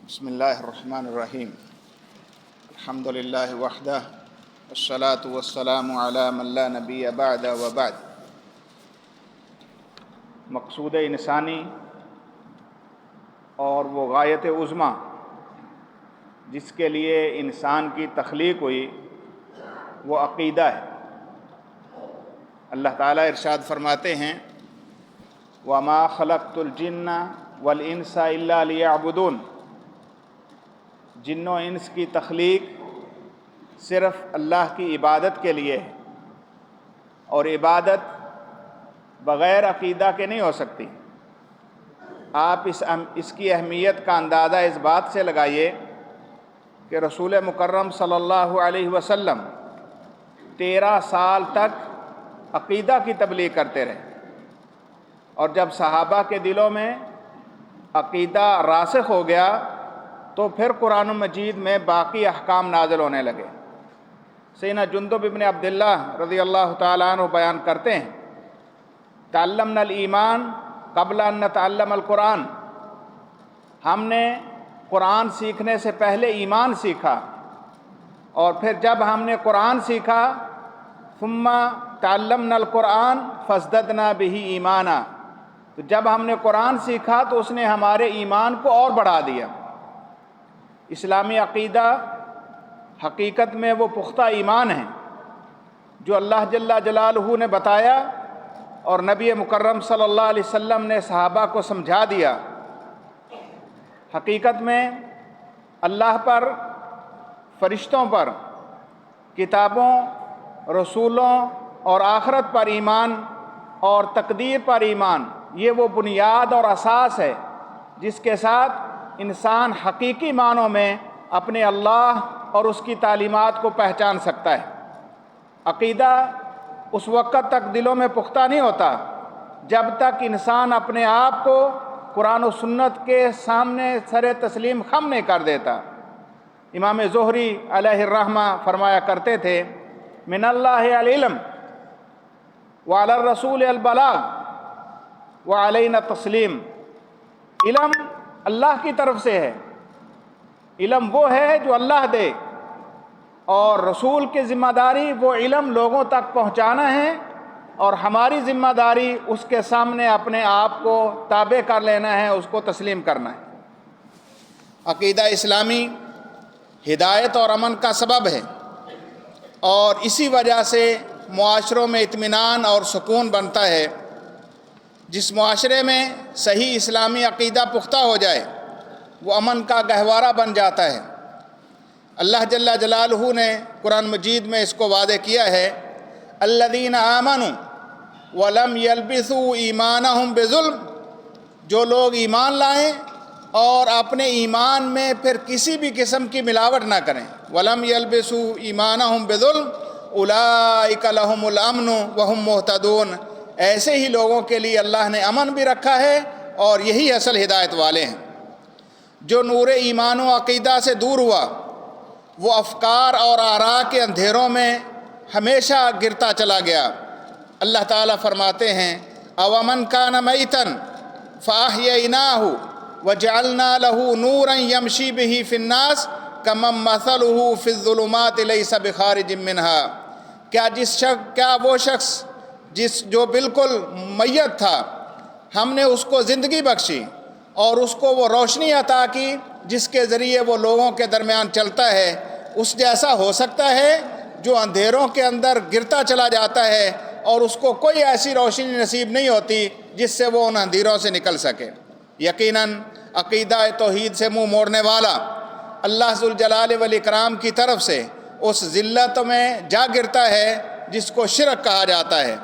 بسم اللہ الرحمن الرحیم الحمد للہ وحدہ والصلاة والسلام علی من لا نبی بعد وبعد۔ مقصود انسانی اور وہ غایت عظمیٰ جس کے لیے انسان کی تخلیق ہوئی وہ عقیدہ ہے۔ اللہ تعالیٰ ارشاد فرماتے ہیں وَمَا خَلَقْتُ الْجِنَّ وَالْإِنسَ إِلَّا لِيَعْبُدُونَ، جن و انس کی تخلیق صرف اللہ کی عبادت کے لیے ہے، اور عبادت بغیر عقیدہ کے نہیں ہو سکتی۔ آپ اس کی اہمیت کا اندازہ اس بات سے لگائیے کہ رسول مکرم صلی اللہ علیہ وسلم 13 سال تک عقیدہ کی تبلیغ کرتے رہے، اور جب صحابہ کے دلوں میں عقیدہ راسخ ہو گیا تو پھر قرآن مجید میں باقی احکام نازل ہونے لگے۔ سیدنا جندب ابن عبداللہ رضی اللہ تعالیٰ عنہ بیان کرتے ہیں تعلمنا الایمان قبل ان نتعلم القرآن، ہم نے قرآن سیکھنے سے پہلے ایمان سیکھا، اور پھر جب ہم نے قرآن سیکھا ثم تعلمنا القرآن فازددنا به ایمانا، تو جب ہم نے قرآن سیکھا تو اس نے ہمارے ایمان کو اور بڑھا دیا۔ اسلامی عقیدہ حقیقت میں وہ پختہ ایمان ہے جو اللہ جل جلالہ نے بتایا اور نبی مکرم صلی اللہ علیہ وسلم نے صحابہ کو سمجھا دیا۔ حقیقت میں اللہ پر، فرشتوں پر، کتابوں، رسولوں اور آخرت پر ایمان اور تقدیر پر ایمان، یہ وہ بنیاد اور اساس ہے جس کے ساتھ انسان حقیقی معنوں میں اپنے اللہ اور اس کی تعلیمات کو پہچان سکتا ہے۔ عقیدہ اس وقت تک دلوں میں پختہ نہیں ہوتا جب تک انسان اپنے آپ کو قرآن و سنت کے سامنے سر تسلیم خم نہیں کر دیتا۔ امام زہری علیہ الرحمہ فرمایا کرتے تھے من اللہ العلم وعلی الرسول البلاغ وعلینا التسلیم، علم اللہ کی طرف سے ہے، علم وہ ہے جو اللہ دے، اور رسول کی ذمہ داری وہ علم لوگوں تک پہنچانا ہے، اور ہماری ذمہ داری اس کے سامنے اپنے آپ کو تابع کر لینا ہے، اس کو تسلیم کرنا ہے۔ عقیدہ اسلامی ہدایت اور امن کا سبب ہے، اور اسی وجہ سے معاشروں میں اطمینان اور سکون بنتا ہے۔ جس معاشرے میں صحیح اسلامی عقیدہ پختہ ہو جائے وہ امن کا گہوارہ بن جاتا ہے۔ اللہ جل جلالہ نے قرآن مجید میں اس کو واضح کیا ہے الذین آمنوا ولم یلبسوا ایمانہم بظلم، جو لوگ ایمان لائیں اور اپنے ایمان میں پھر کسی بھی قسم کی ملاوٹ نہ کریں، ولم یلبسوا ایمانہم بظلم اولئک لہم الامن وہم مہتدون، ایسے ہی لوگوں کے لیے اللہ نے امن بھی رکھا ہے اور یہی اصل ہدایت والے ہیں۔ جو نور ایمان و عقیدہ سے دور ہوا وہ افکار اور آراء کے اندھیروں میں ہمیشہ گرتا چلا گیا۔ اللہ تعالیٰ فرماتے ہیں اومن کان میتا فاحییناہ وجعلنا لہ نورا یمشی بہ فی الناس کمن مثلہ فی الظلمات لیس بخارج منہا، کیا وہ شخص جو بالکل میت تھا ہم نے اس کو زندگی بخشی اور اس کو وہ روشنی عطا کی جس کے ذریعے وہ لوگوں کے درمیان چلتا ہے، اس جیسا ہو سکتا ہے جو اندھیروں کے اندر گرتا چلا جاتا ہے اور اس کو کوئی ایسی روشنی نصیب نہیں ہوتی جس سے وہ ان اندھیروں سے نکل سکے۔ یقیناً عقیدہ توحید سے منہ موڑنے والا اللہ ذوالجلال والاکرام کی طرف سے اس ذلت میں جا گرتا ہے جس کو شرک کہا جاتا ہے۔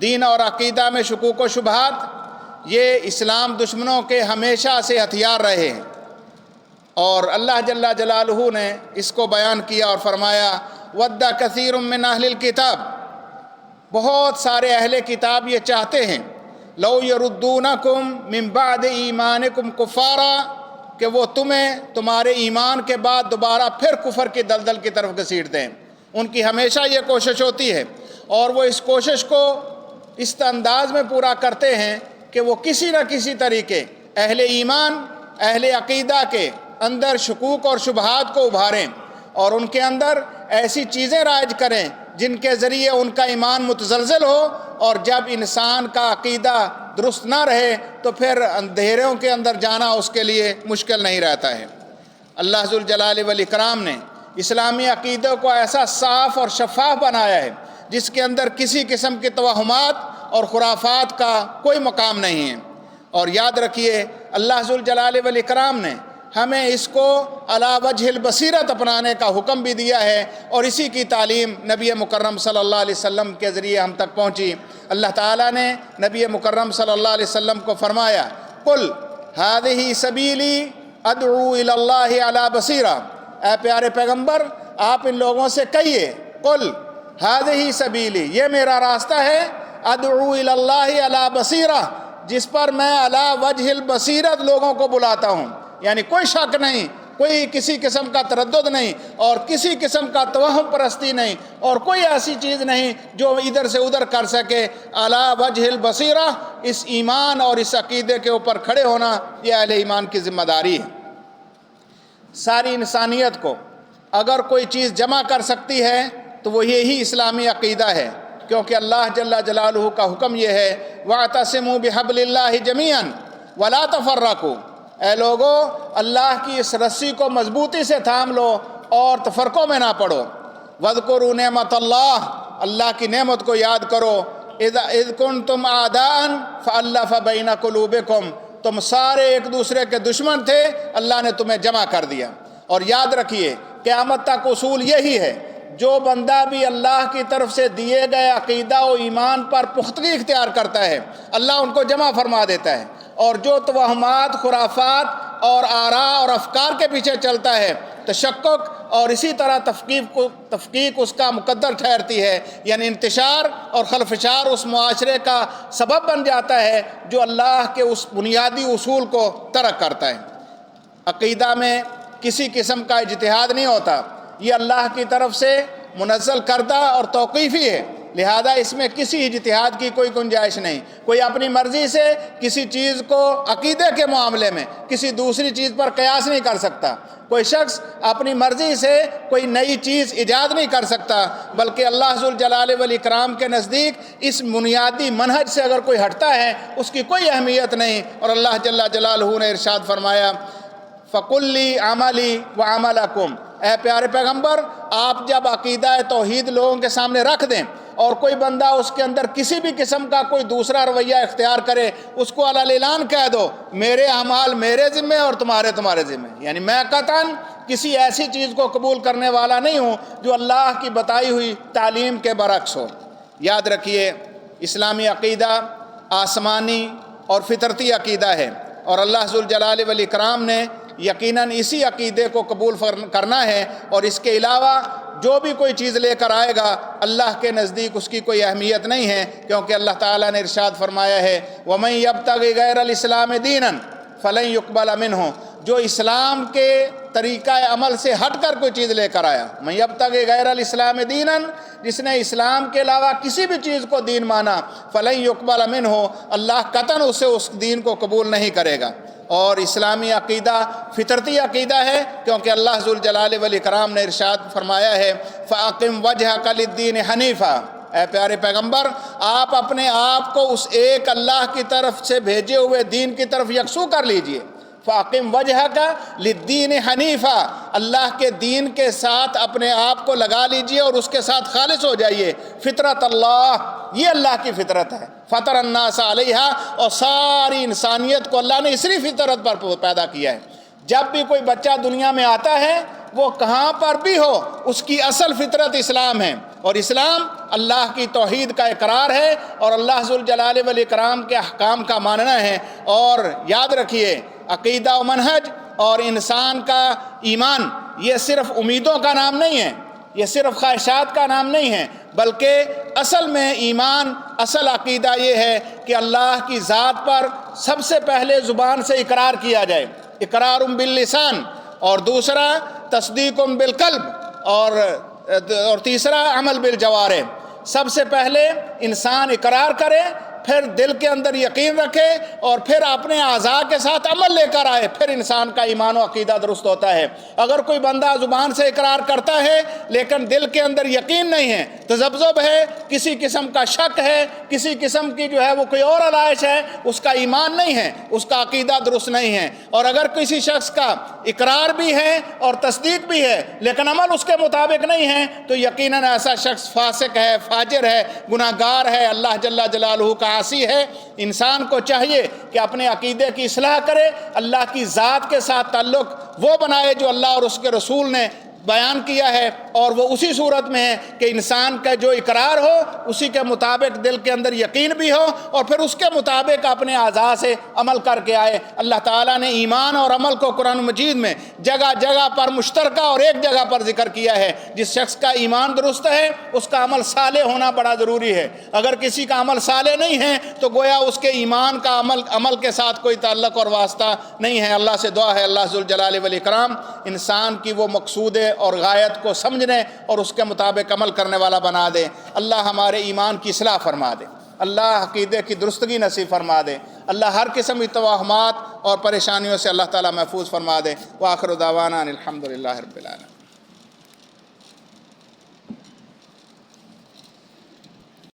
دین اور عقیدہ میں شکوک و شبہات یہ اسلام دشمنوں کے ہمیشہ سے ہتھیار رہے ہیں، اور اللہ جل جلالہ نے اس کو بیان کیا اور فرمایا وَدَّ كَثِيرٌ مِّنْ أَهْلِ الْكِتَابِ، بہت سارے اہل کتاب یہ چاہتے ہیں لَوْ يَرُدُّونَكُمْ مِنْ بَعْدِ إِيمَانِكُمْ كُفَّارًا، کہ وہ تمہیں تمہارے ایمان کے بعد دوبارہ پھر کفر کی دلدل کی طرف گھسیٹ دیں۔ ان کی ہمیشہ یہ کوشش ہوتی ہے، اور وہ اس کوشش کو اس انداز میں پورا کرتے ہیں کہ وہ کسی نہ کسی طریقے اہل ایمان، اہل عقیدہ کے اندر شکوک اور شبہات کو ابھاریں اور ان کے اندر ایسی چیزیں رائج کریں جن کے ذریعے ان کا ایمان متزلزل ہو، اور جب انسان کا عقیدہ درست نہ رہے تو پھر اندھیروں کے اندر جانا اس کے لیے مشکل نہیں رہتا ہے۔ اللہ ذوالجلال والاکرام نے اسلامی عقیدے کو ایسا صاف اور شفاف بنایا ہے جس کے اندر کسی قسم کے توہمات اور خرافات کا کوئی مقام نہیں ہے۔ اور یاد رکھیے اللہ ذوالجلال والاکرام نے ہمیں اس کو علی وجہ البصیرت اپنانے کا حکم بھی دیا ہے، اور اسی کی تعلیم نبی مکرم صلی اللہ علیہ وسلم کے ذریعے ہم تک پہنچی۔ اللہ تعالیٰ نے نبی مکرم صلی اللہ علیہ وسلم کو فرمایا، قل ھذہ سبیلی ادعو الی اللہ علی بصیرہ، اے پیارے پیغمبر آپ ان لوگوں سے کہیے، قل ھذہ سبیلی، یہ میرا راستہ ہے، ادعو الی اللہ علی بصیرہ، جس پر میں علی وجہ البصیرت لوگوں کو بلاتا ہوں، یعنی کوئی شک نہیں، کوئی کسی قسم کا تردد نہیں، اور کسی قسم کا توہم پرستی نہیں، اور کوئی ایسی چیز نہیں جو ادھر سے ادھر کر سکے۔ علی وجہ البصیرہ، اس ایمان اور اس عقیدے کے اوپر کھڑے ہونا یہ اہل ایمان کی ذمہ داری ہے۔ ساری انسانیت کو اگر کوئی چیز جمع کر سکتی ہے تو وہ یہی اسلامی عقیدہ ہے، کیونکہ اللہ جل جلالہ کا حکم یہ ہے، وَاعْتَصِمُوا بِحَبْلِ اللَّهِ جَمِيعًا وَلَا تَفَرَّقُوا، اے لوگو اللہ کی اس رسی کو مضبوطی سے تھام لو اور تفرقوں میں نہ پڑو۔ وَاذْكُرُوا نِعْمَةَ اللَّهِ، اللہ کی نعمت کو یاد کرو، اِذْ كُنْتُمْ أَعْدَاءً فَأَلَّفَ بَيْنَ قُلُوبِكُمْ، تم سارے ایک دوسرے کے دشمن تھے، اللہ نے تمہیں جمع کر دیا۔ اور یاد رکھیے قیامت تک اصول یہی ہے، جو بندہ بھی اللہ کی طرف سے دیے گئے عقیدہ و ایمان پر پختگی اختیار کرتا ہے اللہ ان کو جمع فرما دیتا ہے، اور جو توہمات، خرافات اور آراء اور افکار کے پیچھے چلتا ہے، تشکک اور اسی طرح تفکیک اس کا مقدر ٹھہرتی ہے، یعنی انتشار اور خلفشار اس معاشرے کا سبب بن جاتا ہے جو اللہ کے اس بنیادی اصول کو ترک کرتا ہے۔ عقیدہ میں کسی قسم کا اجتہاد نہیں ہوتا، یہ اللہ کی طرف سے منزل کردہ اور توقیفی ہے، لہذا اس میں کسی اجتہاد کی کوئی گنجائش نہیں۔ کوئی اپنی مرضی سے کسی چیز کو عقیدے کے معاملے میں کسی دوسری چیز پر قیاس نہیں کر سکتا، کوئی شخص اپنی مرضی سے کوئی نئی چیز ایجاد نہیں کر سکتا، بلکہ اللہ ذوالجلال والاکرام کے نزدیک اس بنیادی منہج سے اگر کوئی ہٹتا ہے اس کی کوئی اہمیت نہیں۔ اور اللہ جل جلالہ نے ارشاد فرمایا، فَقُلْ لِي عَمَلِي وَعَمَلَكُمْ، اے پیارے پیغمبر آپ جب عقیدہ توحید لوگوں کے سامنے رکھ دیں اور کوئی بندہ اس کے اندر کسی بھی قسم کا کوئی دوسرا رویہ اختیار کرے، اس کو علی الاعلان کہہ دو، میرے اعمال میرے ذمہ اور تمہارے ذمہ، یعنی میں قطعاً کسی ایسی چیز کو قبول کرنے والا نہیں ہوں جو اللہ کی بتائی ہوئی تعلیم کے برعکس ہو۔ یاد رکھیے اسلامی عقیدہ آسمانی اور فطرتی عقیدہ ہے، اور اللہ ذوالجلال والاکرام نے یقیناً اسی عقیدے کو قبول کرنا ہے، اور اس کے علاوہ جو بھی کوئی چیز لے کر آئے گا اللہ کے نزدیک اس کی کوئی اہمیت نہیں ہے، کیونکہ اللہ تعالیٰ نے ارشاد فرمایا ہے، وَمَن يَبْتَغِ غَيْرَ الْإِسْلَامِ دِينًا فَلَن يُقْبَلَ مِنْهُ، جو اسلام کے طریقہ عمل سے ہٹ کر کوئی چیز لے کر آیا، مَن يَبْتَغِ غَيْرَ الْإِسْلَامِ دِينًا، جس نے اسلام کے علاوہ کسی بھی چیز کو دین مانا، فَلَن يُقْبَلَ مِنْهُ، اللہ قطعاً اسے اس دین کو قبول نہیں کرے گا۔ اور اسلامی عقیدہ فطرتی عقیدہ ہے، کیونکہ اللہ ذوالجلال والاکرام نے ارشاد فرمایا ہے، فَأَقِمْ وَجْهَكَ لِلدِّينِ حَنِيفًا، اے پیارے پیغمبر آپ اپنے آپ کو اس ایک اللہ کی طرف سے بھیجے ہوئے دین کی طرف یکسو کر لیجئے۔ فَأَقِمْ وَجْهَكَ لِلدِّينِ حَنِيفًا، اللہ کے دین کے ساتھ اپنے آپ کو لگا لیجئے اور اس کے ساتھ خالص ہو جائیے۔ فطرت اللہ، یہ اللہ کی فطرت ہے، فطر الناس علیہا، اور ساری انسانیت کو اللہ نے اسی فطرت پر پیدا کیا ہے۔ جب بھی کوئی بچہ دنیا میں آتا ہے وہ کہاں پر بھی ہو اس کی اصل فطرت اسلام ہے، اور اسلام اللہ کی توحید کا اقرار ہے اور اللہ ذوالجلال والاکرام کے احکام کا ماننا ہے۔ اور یاد رکھیے عقیدہ و منہج اور انسان کا ایمان یہ صرف امیدوں کا نام نہیں ہے، یہ صرف خواہشات کا نام نہیں ہے، بلکہ اصل میں ایمان، اصل عقیدہ یہ ہے کہ اللہ کی ذات پر سب سے پہلے زبان سے اقرار کیا جائے، اقرار باللسان، اور دوسرا تصدیق بالقلب، اور تیسرا عمل بالجوارح۔ سب سے پہلے انسان اقرار کرے پھر دل کے اندر یقین رکھے اور پھر اپنے اعضاء کے ساتھ عمل لے کر آئے، پھر انسان کا ایمان و عقیدہ درست ہوتا ہے۔ اگر کوئی بندہ زبان سے اقرار کرتا ہے لیکن دل کے اندر یقین نہیں ہے، تذبذب ہے، کسی قسم کا شک ہے، کسی قسم کی جو ہے وہ کوئی اور علائش ہے، اس کا ایمان نہیں ہے، اس کا عقیدہ درست نہیں ہے۔ اور اگر کسی شخص کا اقرار بھی ہے اور تصدیق بھی ہے لیکن عمل اس کے مطابق نہیں ہے تو یقیناً ایسا شخص فاسق ہے، فاجر ہے، گناہگار ہے، اللہ جل جلالہ کا عاصی ہے۔ انسان کو چاہیے کہ اپنے عقیدے کی اصلاح کرے، اللہ کی ذات کے ساتھ تعلق وہ بنائے جو اللہ اور اس کے رسول نے بیان کیا ہے، اور وہ اسی صورت میں ہے کہ انسان کا جو اقرار ہو اسی کے مطابق دل کے اندر یقین بھی ہو اور پھر اس کے مطابق اپنے اعضاء سے عمل کر کے آئے۔ اللہ تعالیٰ نے ایمان اور عمل کو قرآن مجید میں جگہ جگہ پر مشترکہ اور ایک جگہ پر ذکر کیا ہے۔ جس شخص کا ایمان درست ہے اس کا عمل صالح ہونا بڑا ضروری ہے۔ اگر کسی کا عمل صالح نہیں ہے تو گویا اس کے ایمان کا عمل کے ساتھ کوئی تعلق اور واسطہ نہیں ہے۔ اللہ سے دعا ہے اللہ ذوالجلال والاکرام انسان کی وہ مقصود اور غایت کو سمجھنے اور اس کے مطابق عمل کرنے والا بنا دے۔ اللہ ہمارے ایمان کی اصلاح فرما دے، اللہ عقیدے کی درستگی نصیب فرما دے، اللہ ہر قسم کی توہمات اور پریشانیوں سے اللہ تعالیٰ محفوظ فرما دے۔ وآخر دعوانا الحمدللہ رب العالمین۔